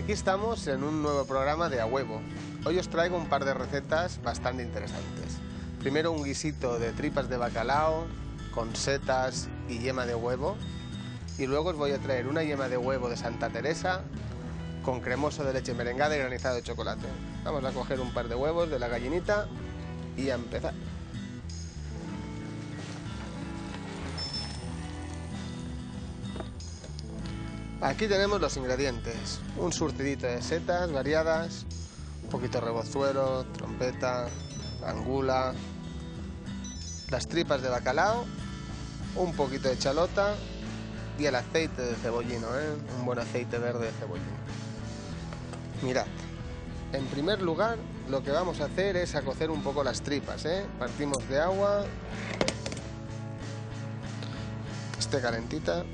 aquí estamos en un nuevo programa de A Huevo. Hoy os traigo un par de recetas bastante interesantes. Primero un guisito de tripas de bacalao con setas y yema de huevo. Y luego os voy a traer una yema de huevo de Santa Teresa con cremoso de leche merengada y granizado de chocolate. Vamos a coger un par de huevos de la gallinita y a empezar. Aquí tenemos los ingredientes, un surtidito de setas variadas, un poquito de rebozuelo, trompeta, angula, las tripas de bacalao, un poquito de chalota y el aceite de cebollino, un buen aceite verde de cebollino. Mirad, en primer lugar lo que vamos a hacer es a cocer un poco las tripas, Partimos de agua, que esté calentita.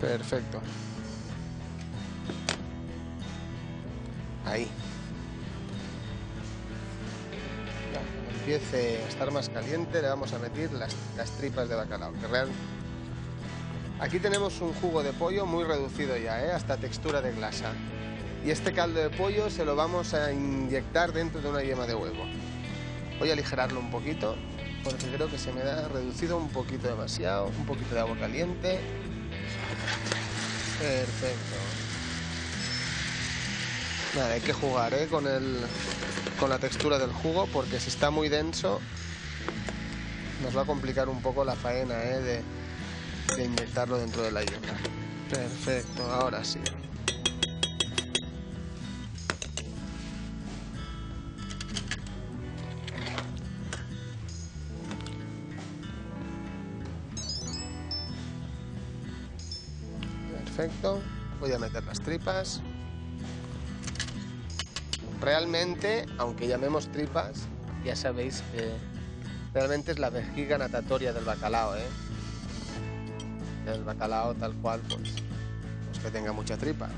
Perfecto. Ahí. Ya, cuando empiece a estar más caliente le vamos a meter las tripas de bacalao. Aquí tenemos un jugo de pollo muy reducido ya, hasta textura de glasa. Y este caldo de pollo se lo vamos a inyectar dentro de una yema de huevo. Voy a aligerarlo un poquito porque creo que se me ha reducido un poquito demasiado. Un poquito de agua caliente. Perfecto. Nada, hay que jugar con la textura del jugo porque si está muy denso nos va a complicar un poco la faena de inyectarlo dentro de la yema. Perfecto, ahora sí. Perfecto, voy a meter las tripas. Realmente, aunque llamemos tripas, ya sabéis que realmente es la vejiga natatoria del bacalao, El bacalao tal cual, pues que tenga mucha tripa.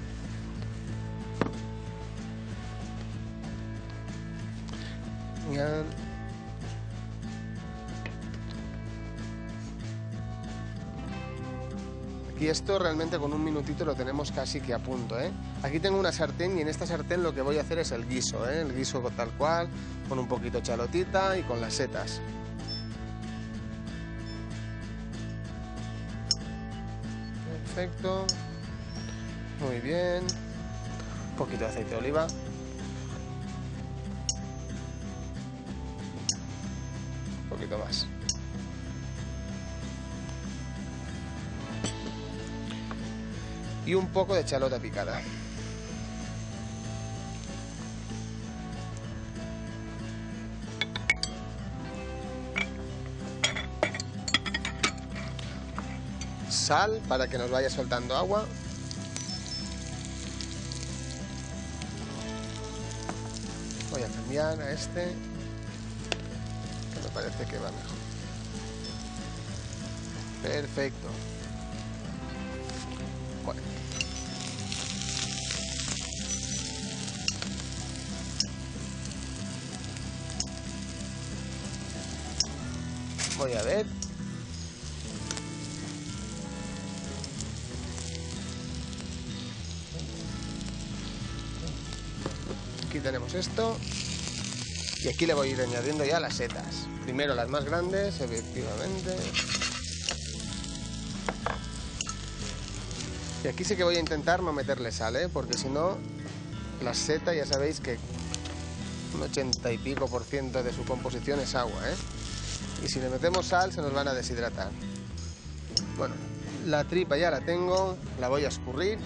Ya. Y esto realmente con un minutito lo tenemos casi que a punto, Aquí tengo una sartén y en esta sartén lo que voy a hacer es el guiso, El guiso tal cual, con un poquito de chalotita y con las setas. Perfecto. Muy bien. Un poquito de aceite de oliva. Un poquito más. Y un poco de chalota picada. Sal para que nos vaya soltando agua. Voy a cambiar a este, que me parece que va mejor. Perfecto. Bueno. Voy a ver. Aquí tenemos esto. Y aquí le voy a ir añadiendo ya las setas. Primero las más grandes, efectivamente. Y aquí sí que voy a intentar no meterle sal, porque si no, la seta ya sabéis que un 80 y pico % de su composición es agua, Y si le metemos sal se nos van a deshidratar. Bueno, la tripa ya la tengo, la voy a escurrir.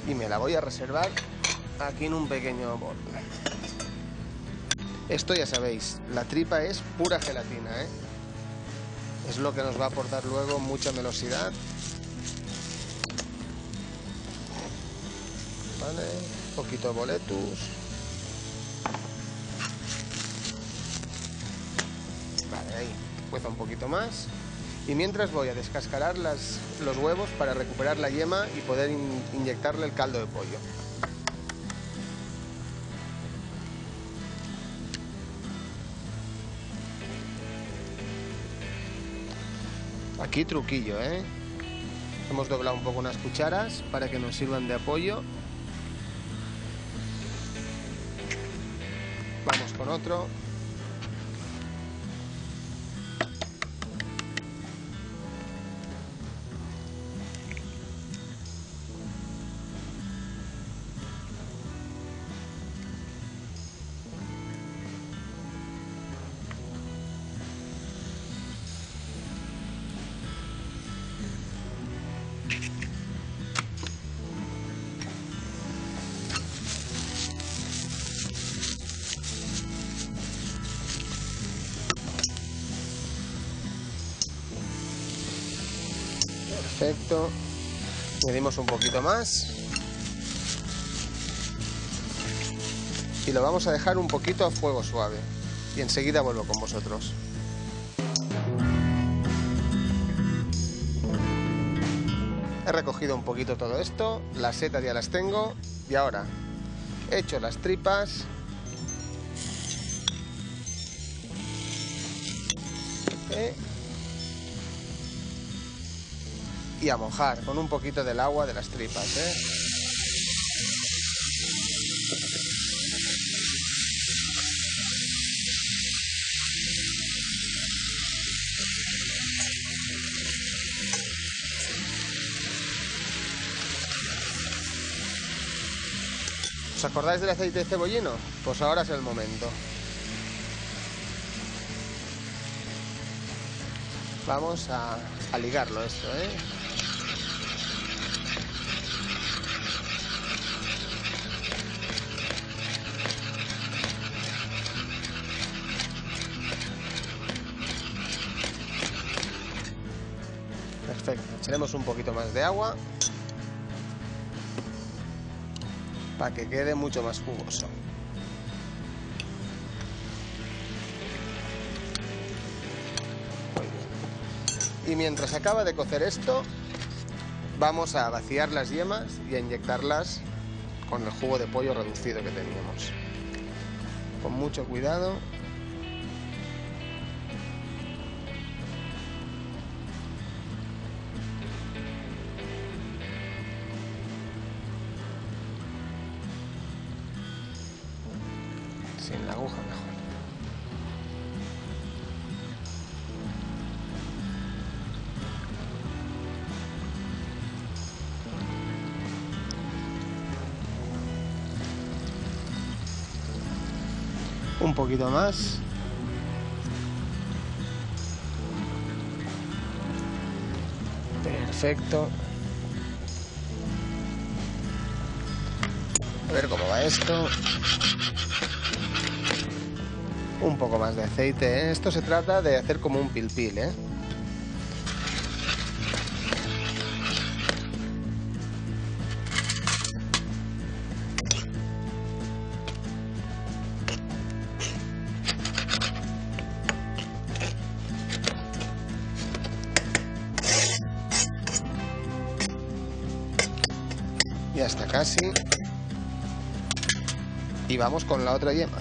Y me la voy a reservar aquí en un pequeño bol. Esto ya sabéis, la tripa es pura gelatina, Es lo que nos va a aportar luego mucha melosidad. Vale, un poquito de boletus. Vale, ahí, cueza un poquito más. Y mientras voy a descascarar los huevos para recuperar la yema y poder inyectarle el caldo de pollo. Aquí truquillo, ¿eh? Hemos doblado un poco unas cucharas para que nos sirvan de apoyo. Vamos con otro. Perfecto, añadimos un poquito más y lo vamos a dejar un poquito a fuego suave y enseguida vuelvo con vosotros. He recogido un poquito todo esto, las setas ya las tengo y ahora he hecho las tripas. Y a mojar con un poquito del agua de las tripas, ¿eh? ¿Os acordáis del aceite de cebollino? Pues ahora es el momento. Vamos a ligarlo esto, ¿eh? Perfecto, echaremos un poquito más de agua para que quede mucho más jugoso. Muy bien. Y mientras acaba de cocer esto, vamos a vaciar las yemas y a inyectarlas con el jugo de pollo reducido que teníamos. Con mucho cuidado. Sin la aguja mejor. Un poquito más. Perfecto. A ver cómo va esto. Un poco más de aceite, ¿eh? Esto se trata de hacer como un pil-pil, ¿eh? Ya está casi. Y vamos con la otra yema.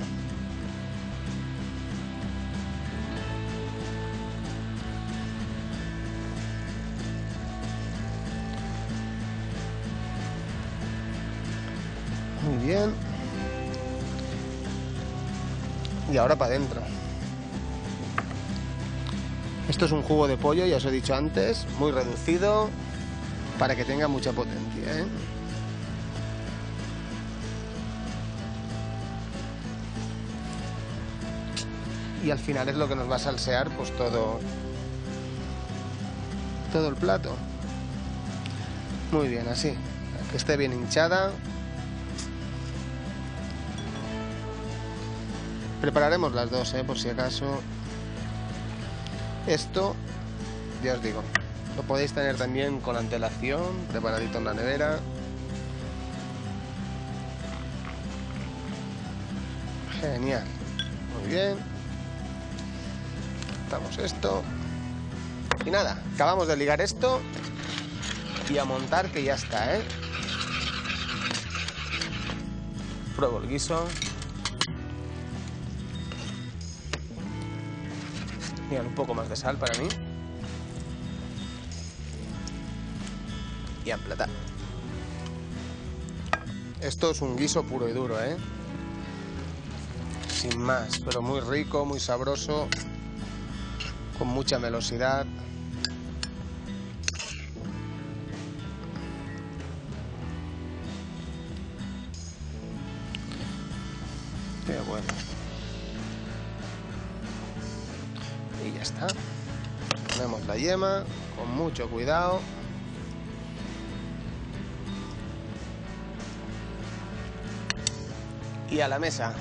Muy bien. Y ahora para adentro. Esto es un jugo de pollo, ya os he dicho antes, muy reducido para que tenga mucha potencia, ¿eh? Y al final es lo que nos va a salsear pues todo el plato. Muy bien, así, que esté bien hinchada. Prepararemos las dos, por si acaso. Esto, ya os digo, lo podéis tener también con antelación, preparadito en la nevera. Genial, muy bien. Quitamos esto. Y nada, acabamos de ligar esto y a montar, que ya está, ¿eh? Pruebo el guiso. Mirad, un poco más de sal para mí. Y a emplatar. Esto es un guiso puro y duro, ¿eh? Sin más, pero muy rico, muy sabroso, con mucha melosidad. Qué bueno. Y ya está. Ponemos la yema con mucho cuidado. Y a la mesa.